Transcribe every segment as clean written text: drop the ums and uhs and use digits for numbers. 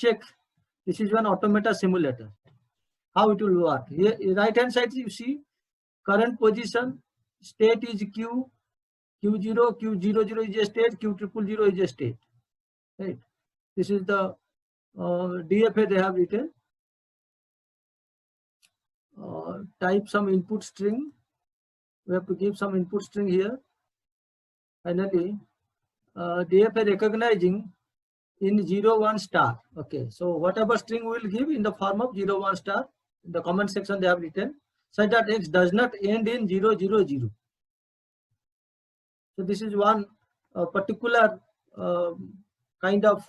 check. This is one automata simulator. How it will work? Here, right hand side you see current position, state is Q, Q0, Q00 is a state, Q000 is a state. Right. This is the DFA they have written. Type some input string. We have to give some input string here. Finally, DFA recognizing in 0, 1 star. Okay, so whatever string we will give in the form of 0, 1 star, in the comment section they have written, such that X does not end in 0, 0, 0. So this is one particular kind of,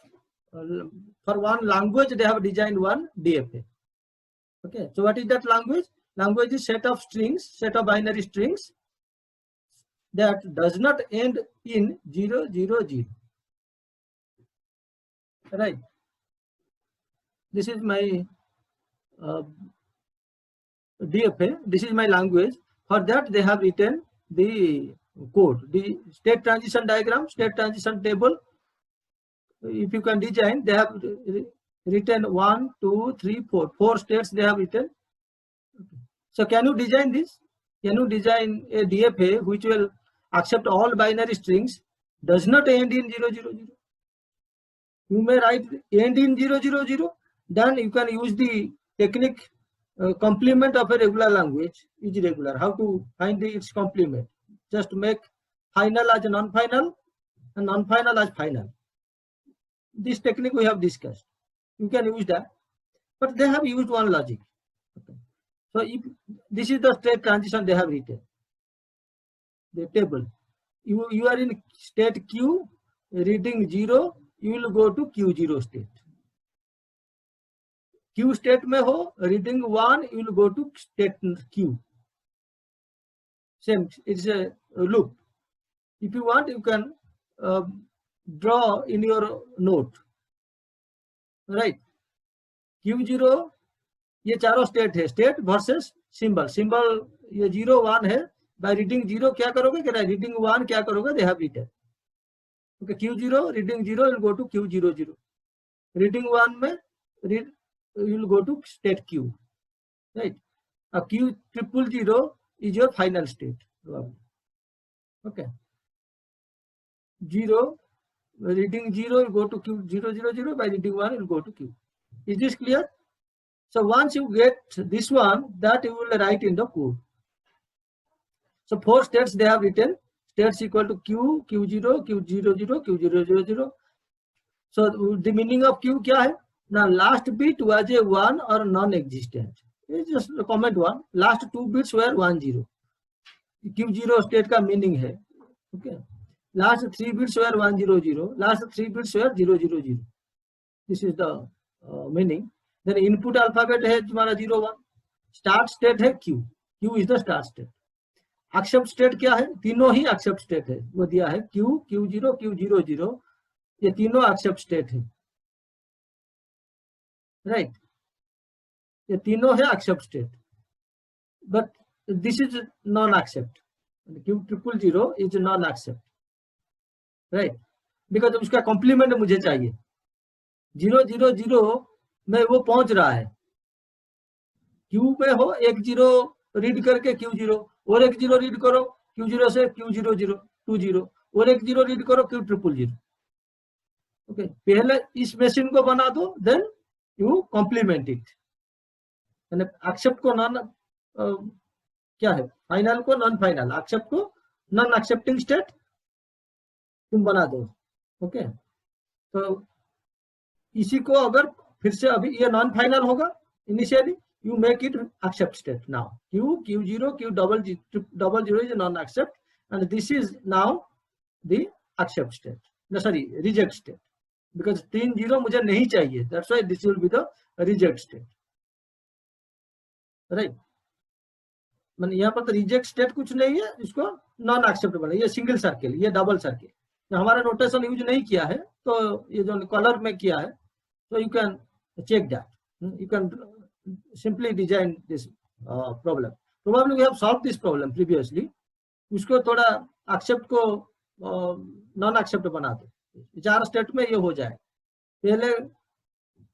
for one language they have designed one DFA. Okay, so what is that language? Language is set of strings, set of binary strings that does not end in 0, 0, 0. Right. This is my DFA. This is my language. For that they have written the code, the state transition diagram, state transition table. If you can design, they have written 1, 2, 3, 4. 4 states they have written. Okay. So can you design this? Can you design a DFA which will accept all binary strings, does not end in 0, 0, 0? You may write end in 0, 0, 0. Then you can use the technique complement of a regular language is regular. How to find its complement? Just make final as non-final and non-final as final. This technique we have discussed. You can use that, but they have used one logic. Okay. So if this is the state transition they have written, the table. You are in state Q, reading 0, you will go to Q0 state. Q state में हो, reading 1, you will go to state Q. Same, it's a loop. If you want, you can draw in your note. Right. Q0, ये चारों state है, state versus symbol. Symbol ये 0, 1 है. Bye reading 0 क्या करोगे? कह रहा है रीडिंग 1 क्या करोगे? They have written. Okay, Q0 reading 0 will go to Q00. Reading 1 में read you will go to state Q, right? Q000 is your final state. Okay. 0, reading 0 will go to Q000. By reading 1 will go to Q. Is this clear? So once you get this one, that you will write in the code. So 4 states they have written. States equal to Q, Q0, Q00, Q000. So the meaning of Q क्या है? Now last bit was a 1 or non-existent. It's just comment 1. Last 2 bits were 1, 0. Q0 state का meaning है. Okay. Last 3 bits were 1, 0, 0. Last 3 bits were 0, 0, 0. This is the meaning. Then input alphabet है तुम्हारा 0, 1. Start state है Q. Q is the start state. Accept state क्या है? तीनों ही accept state है. वो दिया है Q, Q0, Q00. ये तीनों accept state है. Right. ये तीनों है accept state. But this is non-accept. Q000 is non-accept. Right. Because उसका complement मुझे चाहिए. 0, 0, 0 में वो पहुंच रहा है. Q पे हो 1, 0 रीड करके Q0 और 1, 0 रीड करो Q0 से Q00, 20 और 1, 0 रीड करो Q000. ओके, पहले इस मशीन को बना दो, then you complement it. Accept को नॉन क्या है, फाइनल को नॉन फाइनल, एक्सेप्ट को नॉन एक्सेप्टिंग स्टेट तुम बना दो. ओके, तो इसी को अगर फिर से अभी ये नॉन फाइनल होगा initially, you make it accept state now. Q0, Q00 is a non-accept, and this is now the accept state. No, sorry, reject state. Because 3, 0 मुझे नहीं चाहिए. That's why this will be the reject state. Right? मैंने यहाँ पर तो reject state कुछ नहीं है, इसको नॉन एक्सेप्ट बना. ये सिंगल सर्किल, ये डबल सर्किल. तो हमारा नोटेशन यूज नहीं किया है, तो ये जो कलर में किया है, तो you can check that. You can simply design this problem. Probably we have solved this problem previously. उसको थोड़ा accept को non accept बना दो. 4 स्टेट में ये हो जाए. पहले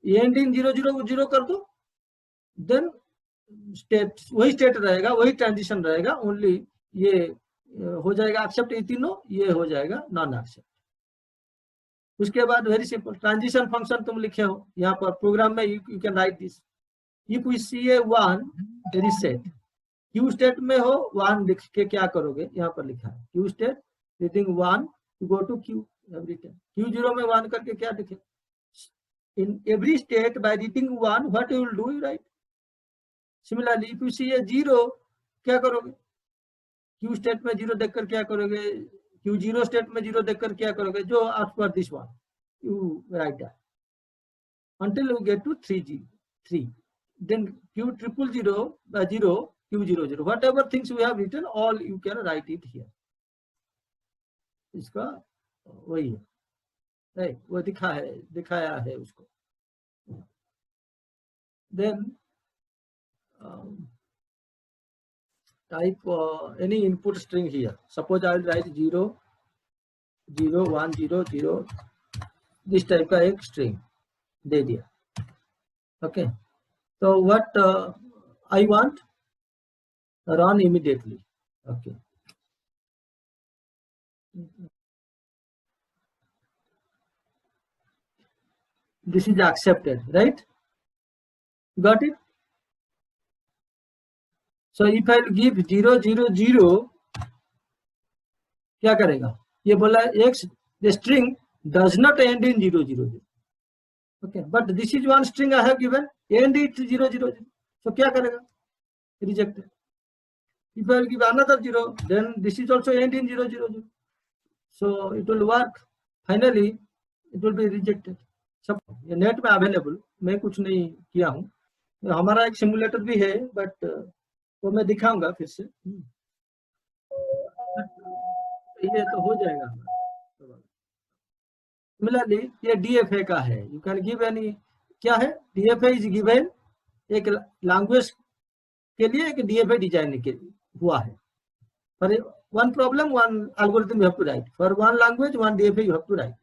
एंड इन 0 0 0 कर दो, देन स्टेट वही स्टेट रहेगा, वही ट्रांजिशन रहेगा, ओनली ये हो जाएगा एक्सेप्ट, ये तीनों ये हो जाएगा नॉन एक्सेप्ट। उसके बाद वेरी सिंपल ट्रांजिशन फंक्शन तुम लिखे हो यहाँ पर प्रोग्राम में, you can write this, if we see a 1 reset, Q state में हो 1 लिख के क्या करोगे, यहाँ पर लिखा है Q state reading 1 to go to Q every time, Q 0 में 1 करके क्या लिखे, in every state by reading 1 what you will do, you write. Similarly if you see a 0 क्या करोगे, क्यू स्टेट में 0 देखकर क्या करोगे, क्यू 0 स्टेट में 0 देखकर क्या करोगे, जो as per this one you write that until you get to 3, then q 000 0 q 00 whatever things we have written all you can write it here, इसका वही है, right? वो दिखाया है उसको। then type any input string here, suppose I will write 0 0 1 0 0 this type का एक string दे दिया, ओके। तो what I want run immediately, okay. This is accepted, right, got it. So if I give 0 0 0 क्या करेगा, ये बोला x the string does not end in 0 0 0, okay, but this is one string I have given, end it 0 0 0, so क्या करेगा, rejected. If I will give another 0, then this is also end in 0 0 0, so it will work, finally it will be rejected. सब ये net में available, मैं कुछ नहीं किया हूँ, हमारा एक सिमुलेटर भी है, बट वो मैं दिखाऊंगा फिर से, ये तो हो जाएगा। सिमिलरली ये डीएफए का है, यू कैन गिव एनी, क्या है डीएफए इज गिवन, एक लैंग्वेज के लिए एक डीएफए डिजाइन के लिए हुआ है, पर one problem one algorithm you have to write, for one language one DFA you have to write.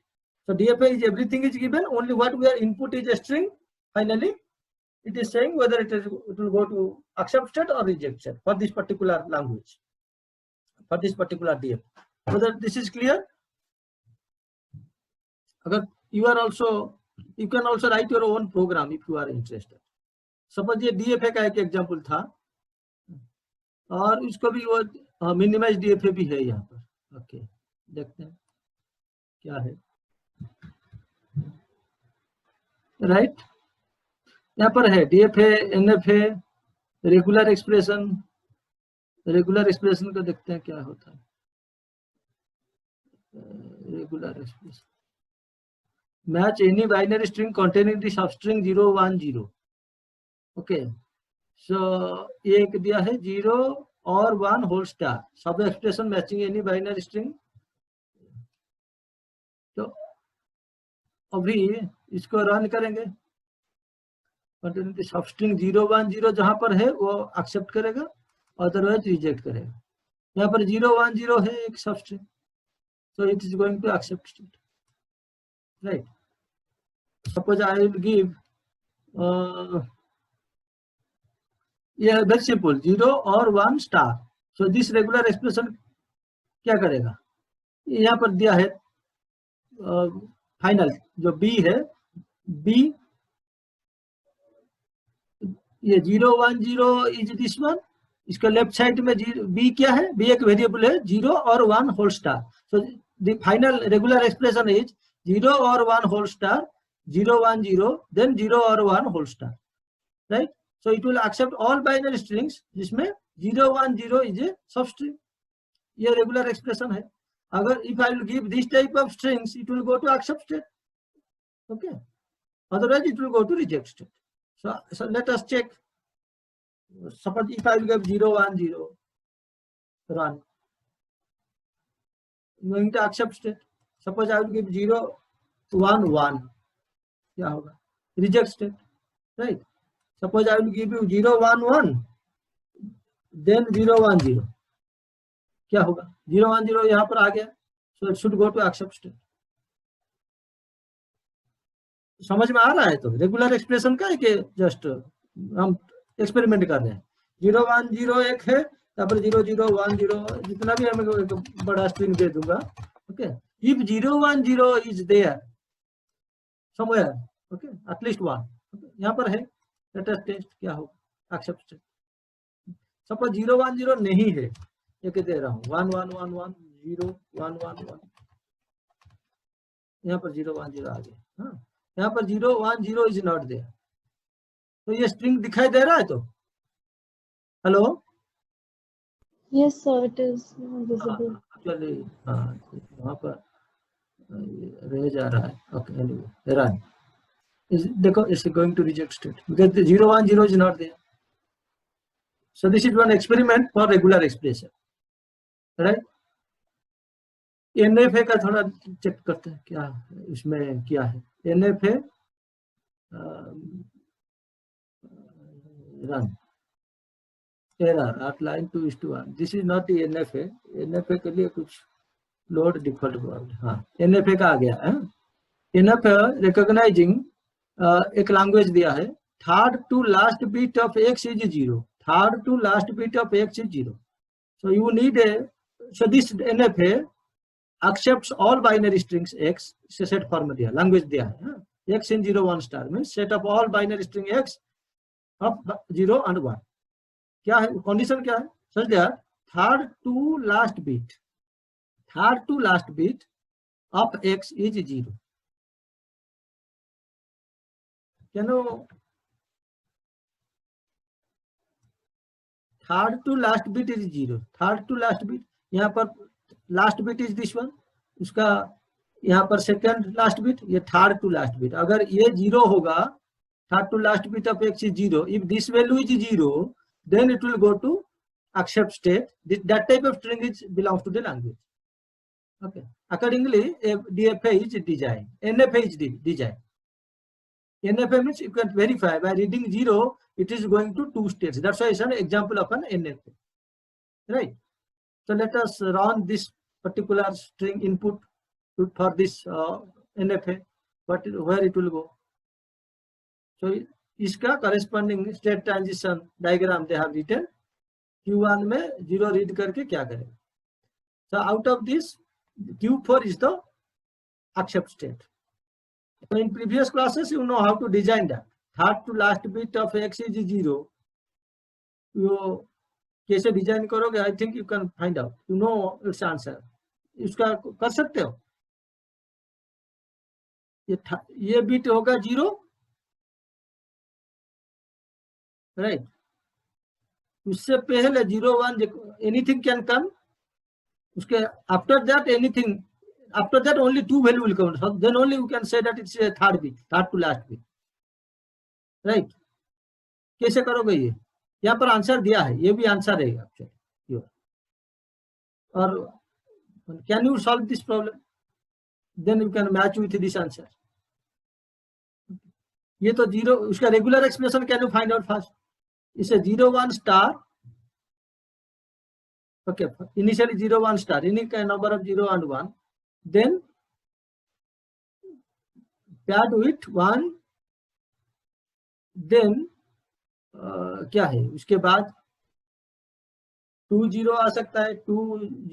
So DFA is everything is given, only what we are input is a string, finally it is saying whether it will go to accept state or reject state for this particular language, for this particular DFA. Whether this is clear? Agar you are also, you can also write your own program if you are interested. Suppose ये DFA का एक example था, और इसको भी वो minimise DFA भी है यहाँ पर, ओके। देखते हैं क्या है, राइट, यहाँ पर है DFA NFA regular expression, regular expression को देखते हैं क्या होता है, regular expression match any binary string containing the substring 0 1 0, okay. So एक दिया है 0 और 1 होल स्टार, सब expression matching any binary string. तो अभी इसको रन करेंगे, सब स्ट्रिंग 0 1 0 जहां पर है वो एक्सेप्ट करेगा, अदरवाइज रिजेक्ट करेगा। यहाँ पर 0 1 0 है एक सब string, so it is going to accept state, right? Suppose I will give yeah, very simple, 0 और 1 star, so this regular expression क्या करेगा, यहाँ पर दिया है फाइनल जो b है, b ये 0 1 0 इज दिस वन, इसका लेफ्ट साइड में b क्या है, b एक वेरिएबल है 0 और 1 whole star, so the final regular expression is 0 और 1 होल स्टार 0 1 0 then 0 और 1 whole star, right? So it will accept all binary strings जिसमें 0 1 0 is a substring, ये regular expression है। अगर if I will give this type of strings it will go to accept state, okay, otherwise it will go to reject state. So let us check, suppose if I will give 0 1 0 run, going to accept state, suppose I will give 0 1 1 क्या होगा, reject state, right? Suppose I will give you 0 1 1 then 0 1 0 क्या होगा, 0 1 0 यहाँ पर आ गया, so it should go to accept state, समझ में आ रहा है? तो रेगुलर एक्सप्रेशन का है कि जस्ट हम एक्सपेरिमेंट कर रहे हैं। 0 1 0 एक है, तापर 0 0 1 0 जितना भी हमें एक बड़ा स्ट्रिंग दे दूंगा। Okay, if 0 1 0 is there somewhere, okay, at least one, यहाँ पर है, लेट अस टेस्ट क्या होगा एक्सेप्ट। सपोज 0 1 0 नहीं है, ये दे रहा हूँ 1 1 1 1 0 1 1 1, यहाँ पर 0 1 0 आ गया। हाँ, यहाँ पर 0 1 0 इज नॉट देयर, तो ये स्ट्रिंग दिखाई दे रहा है? तो hello, Yes, sir, it is visible. चलिए, हाँ वहाँ पर रह जा रहा है। ओके, एनीवे रन, देखो it's going to reject state because 0 1 0 is not there. So this is one experiment for regular expression, right? NFA का थोड़ा चेक करते हैं क्या इसमें क्या है। NFA run error at line 2:1, this is not the NFA. NFA के लिए कुछ लोड डिफॉल्ट प्रॉब्लम। हाँ, एनएफए का आ गया है। एनएफए रिकॉग्नाइजिंग एक लैंग्वेज दिया है, third to last bit of x is 0, third to last bit of x is 0। So you need a, so this NFA accepts all binary strings x, से set form दिया, language दिया है। x in 0 1 star means set of all binary string x of 0 and 1। क्या है condition, क्या है? Such that third to last bit, third to last bit of x is 0। कैनो third to last bit is 0, third to last bit, यहाँ पर last bit is this one, उसका यहाँ पर सेकंड लास्ट बिट, ये third to last bit. अगर ये 0 होगा, third to last bit of x is 0, if this value is 0 then it will go to accept state, that type of string is belongs to the language। okay, accordingly DFA is designed, NFA is designed। NFA means you can verify by reading 0 it is going to 2 states, that's why it's an example of an NFA, right? So let us run this particular string input for this NFA, where it will go। so इसका corresponding state transition diagram they have written, Q1 में 0 read करके क्या करेगा। so out of this Q4 is the accept state। so in previous classes you know how to design that, third to last bit of x is 0, you कैसे design करोगे, आई think you can find out, you know it's answer, इसका कर सकते हो। ये bit होगा 0, right? उससे पहले 0 1 एनीथिंग कैन कम, उसके after that anything, after that only 2 value will come, then only you can say that it's third bit, third to last bit, right? कैसे करोगे ये? यहाँ पर आंसर दिया है, ये भी आंसर है एक्चुअली। और can you solve this problem, then you can match with this answer. ये तो 0, उसका regular expression can you find out first, इसे 0 1 स्टार, ओके, इनिशियली 0 1 स्टार, इनिक number of 0 and 1, then pad with 1, then क्या है उसके बाद 2 0 आ सकता है, 2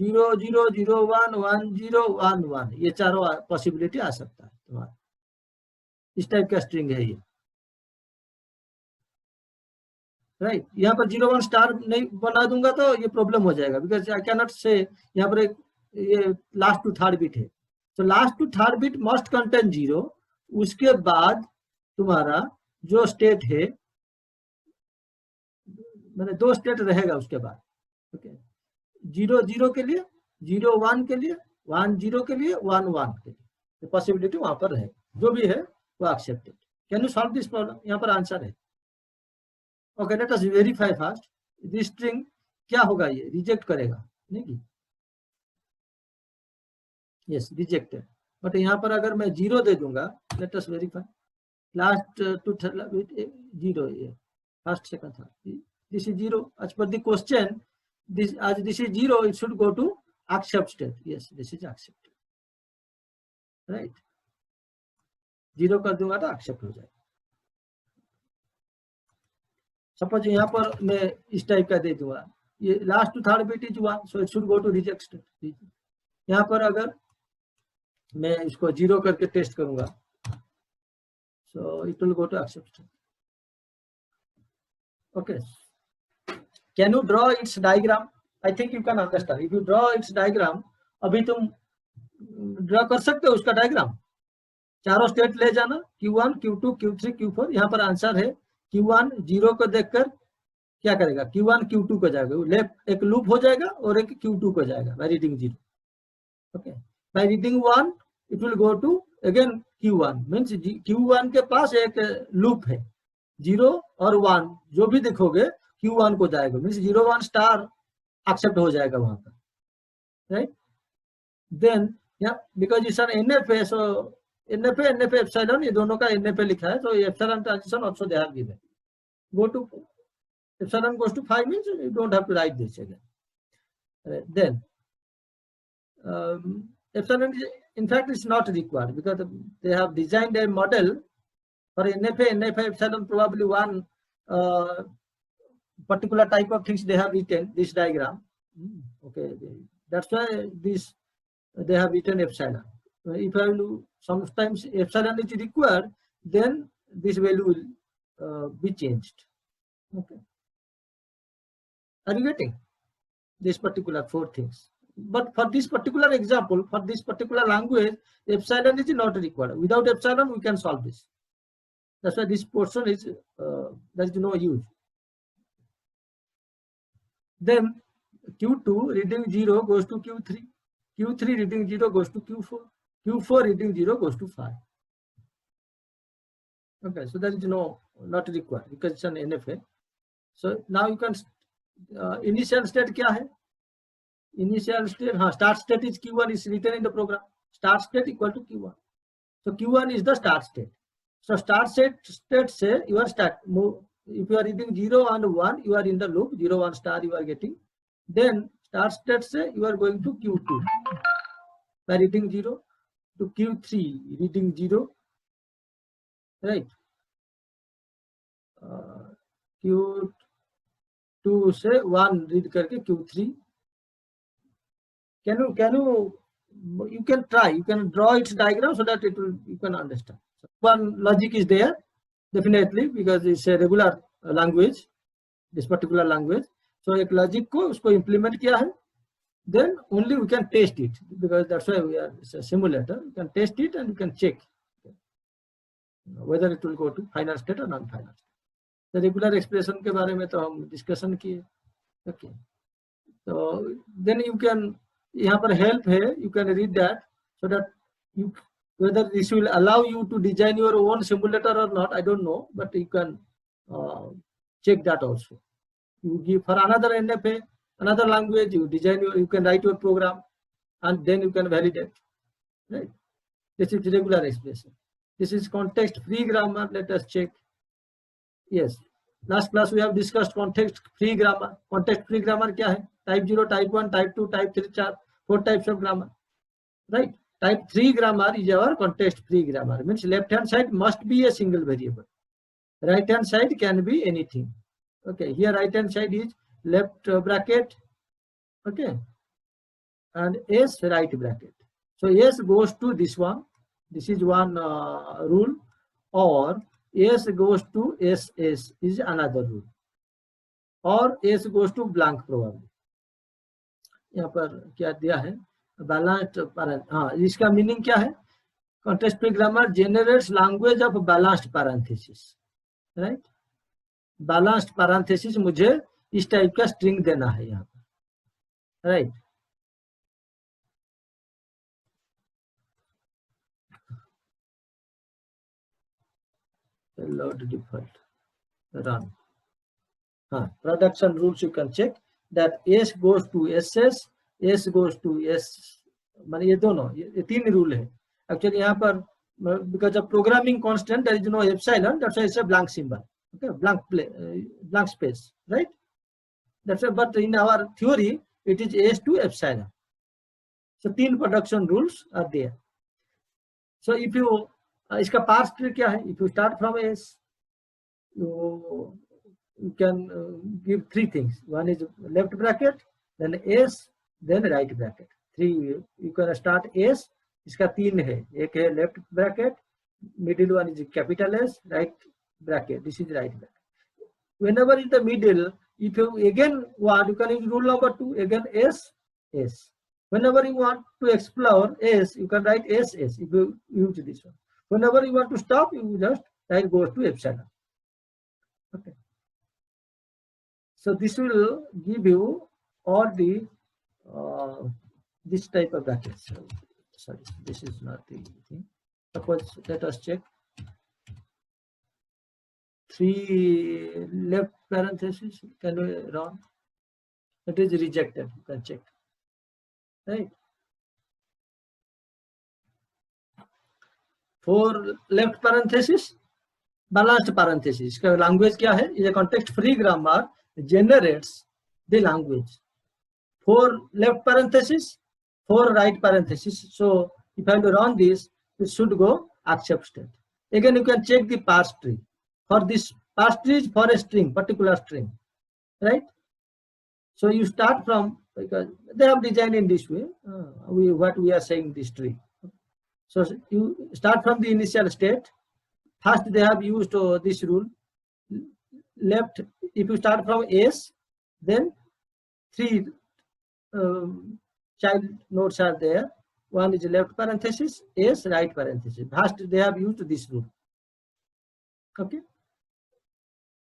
0 0 0 1 1 0 1 1, ये चारों पॉसिबिलिटी आ सकता है तुम्हारा। इस टाइप का स्ट्रिंग है ये, राइट? यहाँ पर 0 1 स्टार नहीं बना दूंगा तो ये प्रॉब्लम हो जाएगा, बिकॉज आई कैन नॉट से, यहाँ पर एक ये लास्ट टू थर्ड बिट है, तो last to third bit must contain 0, उसके बाद तुम्हारा जो स्टेट है, मैंने 2 स्टेट रहेगा उसके बाद, ओके, 0 0 के लिए, 0 1 के लिए, 1 0 के लिए, 1 1 के लिए, पॉसिबिलिटी वहां पर है, जो भी है वो accepted. Can you solve this problem? यहाँ पर आंसर है। Okay, late us verify first, this string क्या होगा, ये रिजेक्ट करेगा नहीं? Yes, rejected. बट यहाँ पर अगर मैं 0 दे दूंगा, let us verify, last to 0, ये first second third, this is 0 as per the question, this as this is 0 it should go to accept state, yes, this is accepted, right? 0 कर दूंगा तो एक्सेप्ट हो जाएगा। सपोज यहाँ पर मैं इस टाइप का दे दूंगा, ये last to third bit is 1, so it should go to reject state. यहाँ पर अगर मैं इसको 0 करके टेस्ट करूंगा, so it will go to accept. Okay, can you draw its diagram? I think you can understand. If you draw its diagram, अभी तुम draw कर सकते हो उसका डायग्राम। चारों स्टेट ले जाना, Q1, Q2, Q3, Q4। यहाँ पर आंसर है Q1 0 को देखकर क्या करेगा, Q1 Q2 को जाएगा, लेफ्ट एक लूप हो जाएगा और एक Q2 को जाएगा by reading 0। Okay, by reading 1 it will go to again Q1, means Q1 के पास एक लूप है, 0 और 1 जो भी देखोगे Q1 को जाएगा, मींस 0 1 स्टार एक्सेप्ट हो जाएगा वहां पर, right. Then because it's an NFA, so NFA epsilon, ये दोनों का NFA लिखा है, तो epsilon transition also they have given. Go to epsilon goes to 5 means you don't have to write this again. Then epsilon is, in fact, it's not required because they have designed a model for NFA epsilon, probably one particular type of things they have written this diagram. Okay, that's why this they have written epsilon. If I will, sometimes epsilon is required, then this value will be changed. Okay. Are you getting this particular 4 things? But for this particular example, for this particular language, epsilon is not required. Without epsilon, we can solve this. That's why this portion is there is no use. Then Q2 reading 0 goes to Q3. Q3 reading 0 goes to Q4. Q4 reading 0 goes to 5. Okay, so there is not required because it's an NFA. So now you can initial state क्या है? Initial state, start state is Q1 is written in the program. Start state equal to Q1. So Q1 is the start state. So start state say you are start move. If you are reading 0 and 1, you are in the loop. 0 1 star you are getting. Then start state say you are going to Q2 by reading 0 to Q3 reading 0. Right. Q2 से 1 read करके Q3. Can you can try, you can draw its diagram so that it will, you can understand. So one logic is there definitely because it's a regular language, this particular language. So एक logic को उसको implement किया है, then only we can test it because that's why we are, it's a simulator. You can test it and you can check whether it will go to final state or non-final state. The regular expression के बारे में तो हम discussion किए. Okay. So then you can, यहाँ पर help है, you can read that so that you, whether this will allow you to design your own simulator or not, I don't know, but you can check that also. You give for another NFA, another language, you design your, you can write your program and then you can validate. Right? This is regular expression. This is context-free grammar. Let us check. Yes. Last class we have discussed context-free grammar. Context-free grammar क्या है? Type 0, type 1, type 2, type 3, 4 types of grammar. Right? Type 3 grammar is our context-free grammar. Means left-hand side must be a single variable. Right-hand side can be anything. Okay. Here right-hand side is left bracket. Okay. And S right bracket. So S goes to this one. This is one rule. Or S goes to SS is another rule. Or S goes to blank probably. यहाँ पर क्या दिया है? Balanced parenthesis. हाँ, इसका meaning क्या है? Context free grammar generates language of balanced parenthesis. Right? Balanced parenthesis मुझे इस टाइप का स्ट्रिंग देना है यहाँ पर. Right? Load default. Run. Production rules you can check that S goes to SS, S goes to S. माने ये दोनों, ये 3 रूल है. Actually यहाँ पर because of programming constant there is no epsilon, that's why it's a blank symbol. Okay, blank space, right? That's why, but in our theory it is S to epsilon. So 3 production rules are there. So if you इसका parse tree क्या है? If you start from S, you can give three things. One is left bracket, then S, then right bracket. Three you can start S. इसका तीन है, एक है left bracket, middle one is capital S, right bracket. This is right bracket. Whenever in the middle, if you again want, you can use rule number 2. Again S, S. Whenever you want to explore S, you can write S, S. If you use this one. Whenever you want to stop, you just write goes to epsilon. Okay. So this will give you all the this type of brackets. Sorry, this is not the thing. Suppose let us check. 3 left parentheses. Can we run? It is rejected. You can check. Right. 4 left parentheses. Balanced parentheses. Language क्या है? Is a context-free grammar generates the language. 4 left parentheses, 4 right parentheses. So if I run this, it should go accept state. Again, you can check the parse tree. For this parse tree is for a string, particular string, right? So you start from, because they have designed in this way. What we are saying this tree. So you start from the initial state. First, they have used this rule. Left, if you start from S, then 3 child nodes are there. One is left parenthesis, S, right parenthesis. First, they have used this rule. Okay.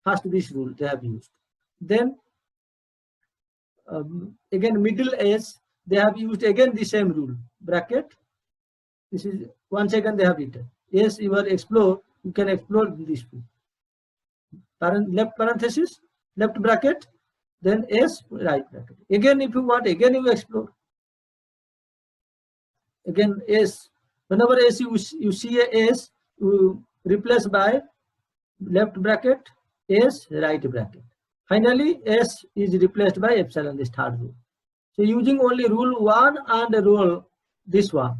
First, this rule they have used. Then, again, middle S, they have used again the same rule. Bracket. This is 1 second they have written. S, you are explore. You can explore this way. Left parenthesis, left bracket, then S, right bracket. Again, if you want, again you explore. Again, S. Whenever S you see a S, you replace by left bracket, S, right bracket. Finally, S is replaced by epsilon, this third rule. So using only rule 1 and rule this one,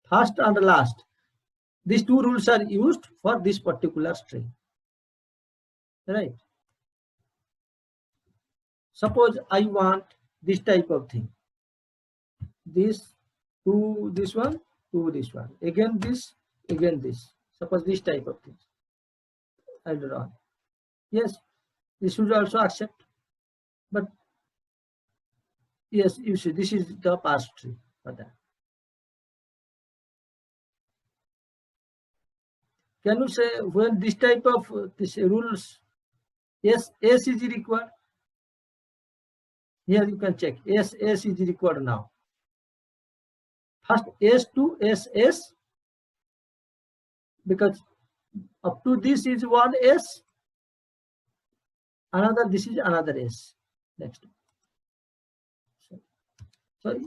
first and last. These 2 rules are used for this particular string. Right. Suppose I want this type of thing. This to this one to this one. Again this, again this. Suppose this type of things. I'll run. Yes, this should also accept. But yes, you see, this is the parse tree for that. Can you say when this type of this rules, yes, S is required? Here you can check. S is required now. First S to SS, because up to this is one S, another, this is another S. Next. So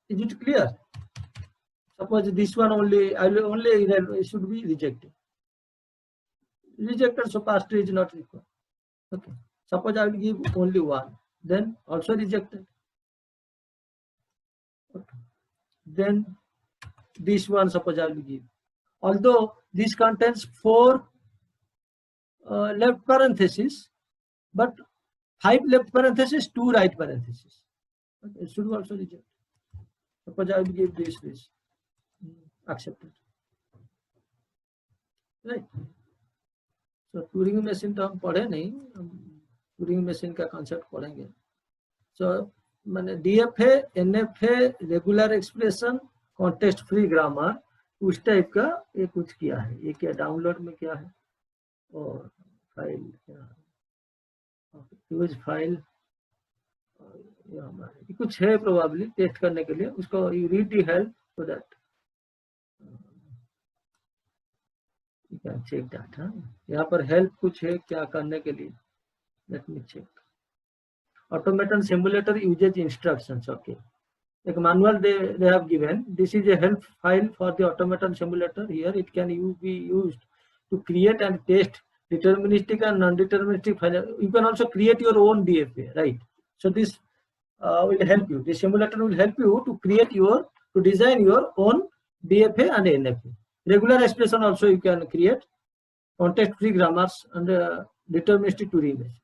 is it clear? Suppose this one only, it should be rejected. Rejected, so parse tree is not required. Okay. Suppose I will give only 1, then also rejected. Okay. Then this one, suppose I will give. Although this contains 4 left parentheses, but 5 left parentheses, 2 right parentheses. Okay. It should also reject. Suppose I will give this. Accepted. Right. So Turing machine तो हम पढ़े नहीं, Turing machine का concept पढ़ेंगे. So मैंने DFA, NFA, regular expression, context free grammar, उस type का ये कुछ किया है. ये क्या डाउनलोड में क्या है और फाइल क्या है, यूज फाइल ये हमारे कुछ है प्रोबेबली टेस्ट करने के लिए. उसको you read the help so that you can check that. यहाँ पर हेल्प कुछ है क्या करने के लिए. Let me check. Automaton simulator uses instructions. Okay. Like manual they have given. This is a help file for the automaton simulator. Here it can be used to create and test deterministic and non-deterministic file. You can also create your own DFA, right? So this will help you. This simulator will help you to create to design your own DFA and NFA. Regular expression also you can create. Context-free grammars and deterministic Turing machines.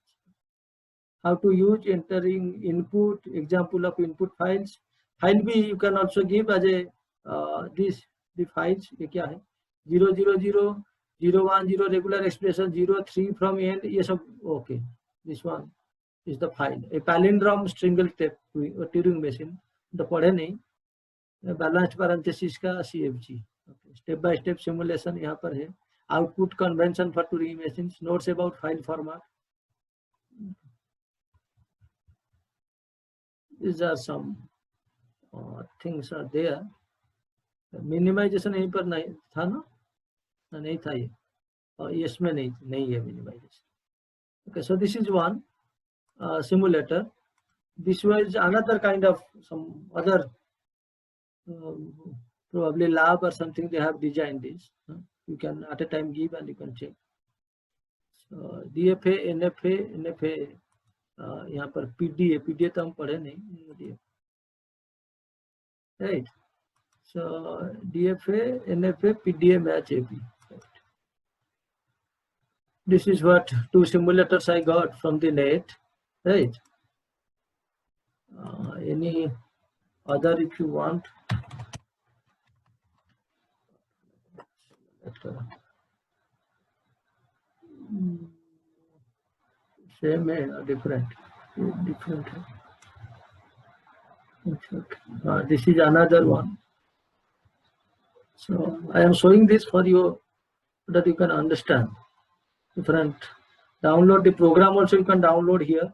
How to use entering input, example of input files. File B you can also give as a the files. ये क्या है? 000, 010 regular expression, 03 from end. ये सब okay. This one is the file. A palindrome single step Turing machine. तो पढ़े नहीं. Balanced parenthesis का CFG. Step by step simulation यहाँ पर है. Output convention for Turing machines. Notes about file format. These are some things are there. Minimization यहीं पर नहीं था ना? नहीं था ये. इसमें नहीं है minimization. Okay, so this is one simulator. This was another kind of some other probably lab or something they have designed this. You can at a time give and you can check. So DFA, NFA यहाँ पर PDA तो हम पढ़े नहीं. Right. So DFA, NFA, PDA match AP. Right. This is what 2 simulators I got from the net. Right. Any other if you want. Same है different. This is another one. So I am showing this for you so that you can understand different. Download the program also you can download here.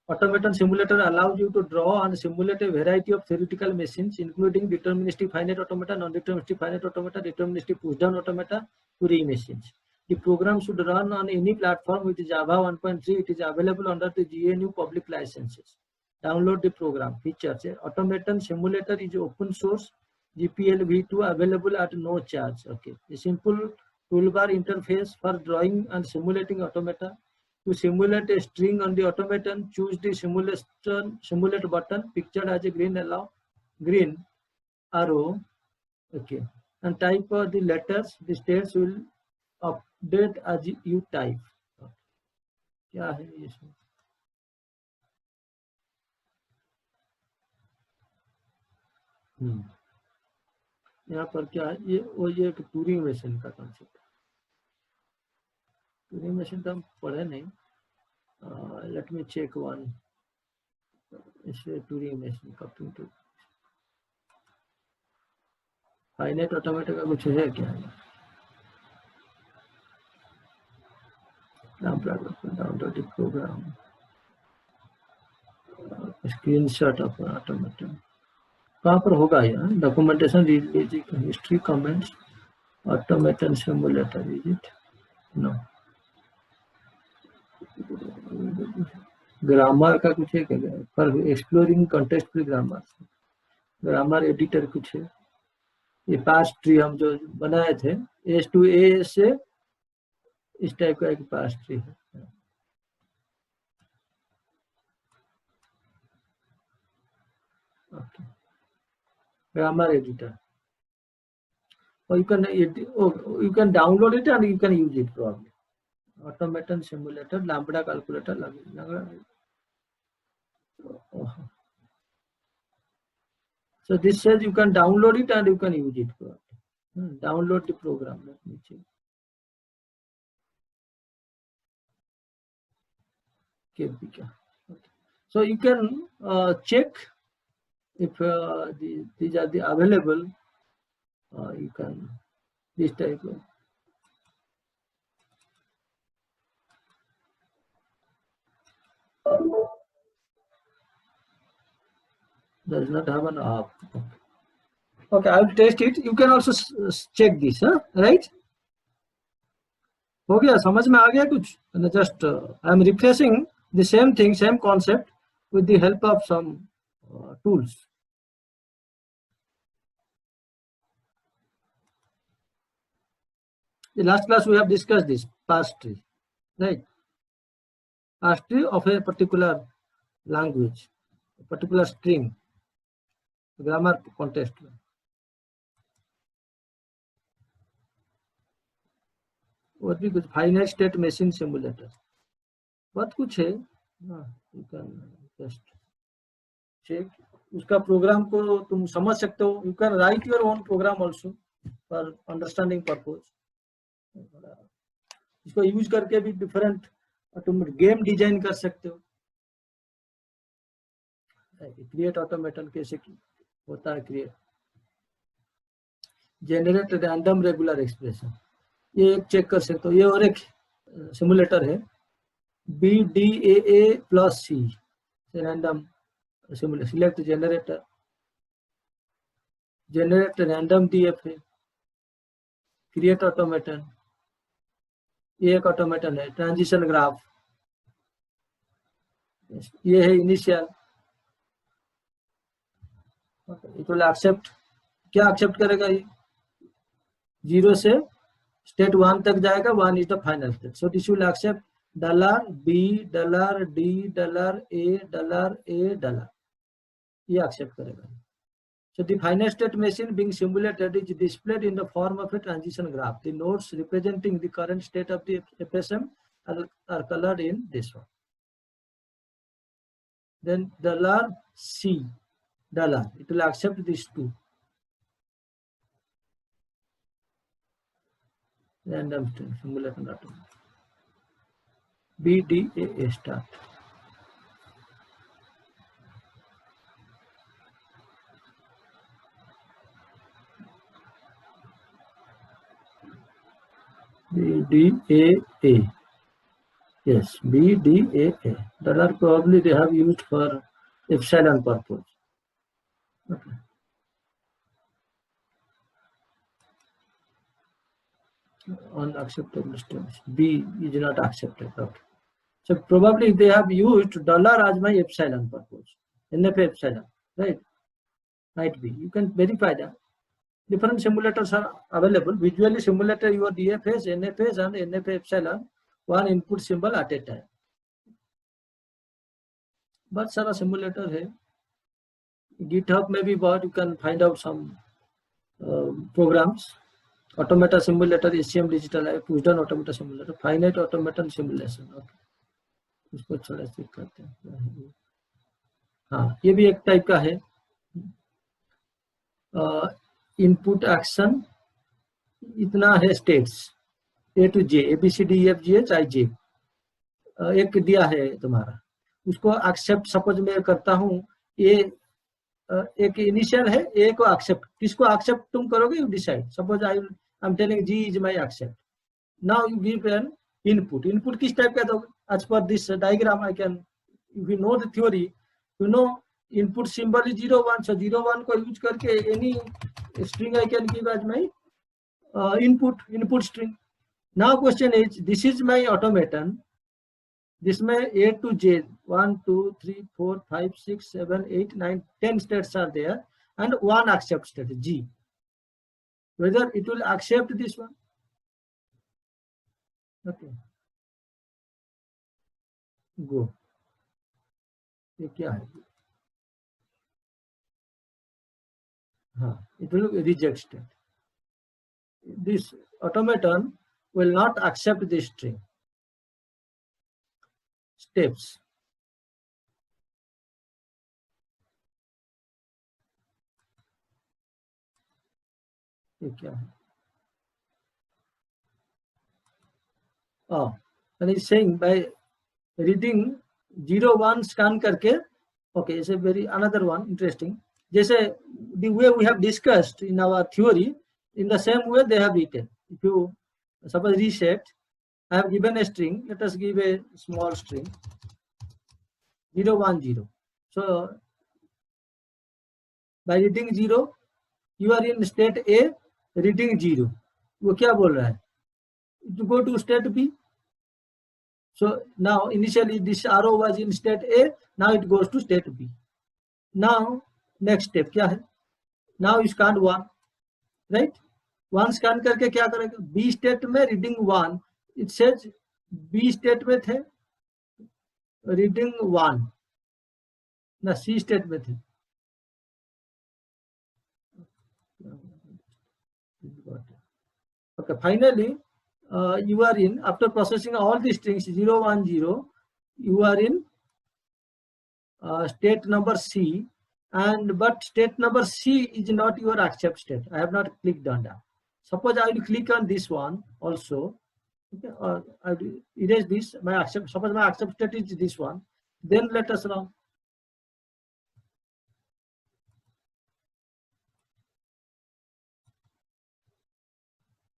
Automaton simulator allows you to draw and simulate a variety of theoretical machines, including deterministic finite automata, non-deterministic finite automata, deterministic pushdown automata, Turing machines. The program should run on any platform with Java 1.3. It is available under the GNU public licenses. Download the program. Features. Automaton simulator is open source. GPL v2 available at no charge. Okay. A simple toolbar interface for drawing and simulating automata. To simulate a string on the automaton, choose the simulate button pictured as a green arrow. Okay. And type the letters. The states will update as you type. क्या है इसमें? यहाँ पर क्या है? ये एक touring machine का कॉन्सेप्ट. Turing machine तो हम पढ़े नहीं. Let me check one. इससे Turing machine कपिंग टू फाइनाइट ऑटोमेटा का कुछ है क्या? Download the program. Screenshot of automaton कहाँ पर होगा? यहाँ documentation history comments automaton simulator is it? No. Grammar का कुछ है क्या? पर exploring context free grammar editor कुछ है. ये पास ट्री हम जो बनाए थे एस टू ए से इस टाइप का एक पास ट्री है. Okay. Grammar editor. Or you can download it and you can use it probably. Automaton simulator, lambda calculator. So this says you can download it and you can use it probably. Download the program. Let me check. Okay. So you can check if these are the available. You can this type of. Does not have an app. Okay, I will test it. You can also check this, right? हो गया? समझ में आ गया कुछ? And just I am refreshing the same thing, same concept with the help of some tools. The last class we have discussed this parse tree, right? Parse tree of a particular language, a particular string, grammar context. और भी कुछ finite state machine simulator बहुत कुछ है। You can just check उसका program को तुम समझ सकते हो। You can write your own program also for understanding purpose. इसको यूज करके भी डिफरेंट तुम गेम डिजाइन कर सकते हो। क्रिएट ऑटोमेटन कैसे होता है create. Generate random regular expression ये एक चेक कर सकते हो। ये और एक सिमुलेटर है BDAA+C random simulator. Select generator generate random DFA create automaton ये एक ऑटोमेटन है। ट्रांजिशन ग्राफ ये है इनिशियल। इट विल एक्सेप्ट क्या एक्सेप्ट करेगा ये 0 से स्टेट 1 तक जाएगा। 1 is the final state. So this will accept $B $D $A ये एक्सेप्ट करेगा। So the finite state machine being simulated is displayed in the form of a transition graph. The nodes representing the current state of the FSM are colored in this one. Then $C it will accept these two. Random string simulation data. BDAA start. BDAA. Yes, BDAA. Dollar probably they have used for epsilon purpose. Okay. Unacceptable strings. B is not accepted. Okay. So probably they have used dollar as my epsilon purpose. NFA epsilon, right? Might be. You can verify that. Different simulators are available. Visually simulate your DFS, NFS and NFA epsilon, one input symbol at a time. But सारा simulator है. GitHub में भी बहुत you can find out some programs. Automata simulator, SCM digital है, push-down automata simulator, finite automaton simulation. Okay. इसको थोड़ा check करते हैं। हाँ ये भी एक टाइप का है। इनपुट एक्शन इतना है states A to J ABCDEFGH I J एक दिया है तुम्हारा उसको एक्सेप्ट सपोज मैं करता हूँ। ये एक इनिशियल है ए को एक्सेप्ट किसको एक्सेप्ट तुम करोगे you decide. Suppose I am telling G is my accept. Now you give an input किस टाइप का दोगे as per this diagram I can if you know the theory you know input symbol is 0 1 so 0 1 को use करके any string I can give as my input string. Now question is this is my automaton this may A to J 1 2 3 4 5 6 7 8 9 10 states are there and one accept state G whether it will accept this one. Okay go ये क्या है हाँ it will reject state. This automaton will not accept this string steps. ये क्या है and he's saying by reading 0 1 scan करके okay it's a very another one interesting जैसे the way we have discussed in our theory in the same way they have written. If you suppose reset I have given a string let us give a small string 0 1 0 so by reading 0 you are in state A reading 0 वो क्या बोल रहा है to go to state B. So now initially this arrow was in state A now it goes to state B. Now next step क्या है now you scan 1 right 1 scan करके क्या करेगा B state में reading 1 it says B state में थे reading 1 ना C state में थे okay finally you are in, after processing all the strings 0, 1, 0, you are in state number C, and but state number C is not your accept state. I have not clicked on that. Suppose I will click on this one also. Okay, I will erase this. My accept. Suppose my accept state is this one. Then let us run.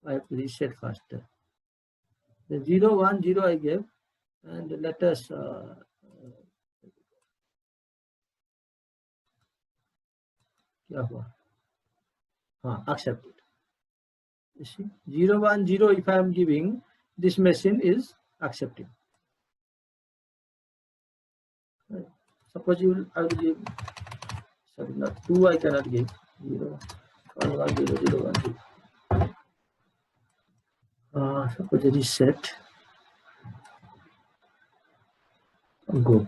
I have to reset first. The 0, 1, 0 I gave, and let us accept it. You see, 0, 1, 0 if I am giving, this machine is accepting. Right. Suppose I will give, sorry, not 2 I cannot give, 0, 1, 1, 0, 0, 1, 0. Suppose it is set. Go.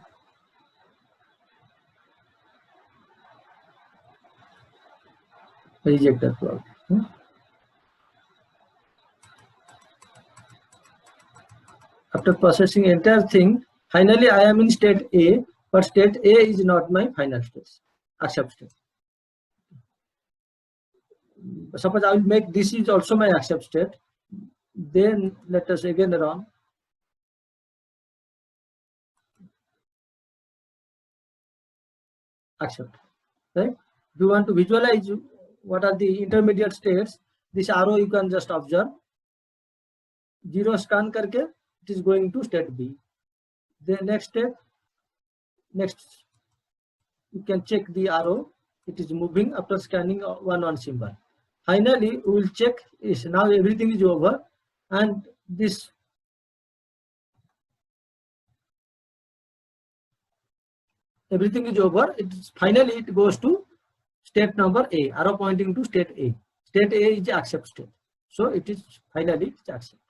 Reject that block. After processing entire thing, finally I am in state A, but state A is not my final state, accept state. Suppose I will make this is also my accept state. Then let us again run. Accept. Right? If you want to visualize what are the intermediate states, this arrow you can just observe. 0 scan karke, it is going to state B. The next step, next you can check the arrow, it is moving after scanning 1, 1 symbol. Finally, we will check is now everything is over, and this everything is over. It is finally it goes to state number A, arrow pointing to state A. State A is accept state. So it is finally it's accept.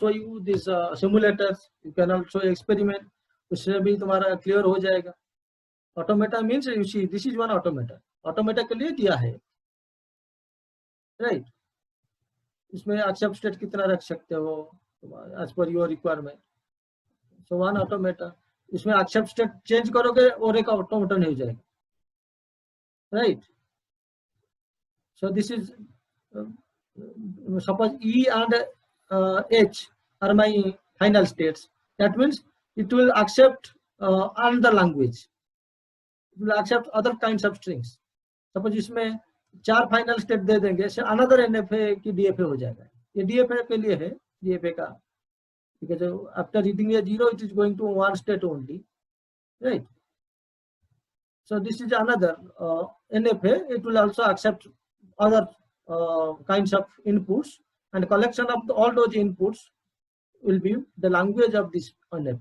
So you this simulators you can also experiment. उससे भी तुम्हारा clear हो जाएगा. Automata means you see this is one automata. Automata के लिए दिया है. Right. इसमें accept state कितना रख सकते हो as per your requirement. So one automata. इसमें accept state change करोगे और एक automata नहीं हो जाएगा. Right. So this is suppose E and H are my final states. That means it will accept another language. It will accept other kinds of strings. Suppose इसमें 4 final state दे देंगे, से another NFA की DFA हो जाएगा. ये DFA के लिए है, DFA का. Because after reading a 0, it is going to one state only, right? So this is another NFA. It will also accept other kinds of inputs, and collection of all those inputs will be the language of this NFA.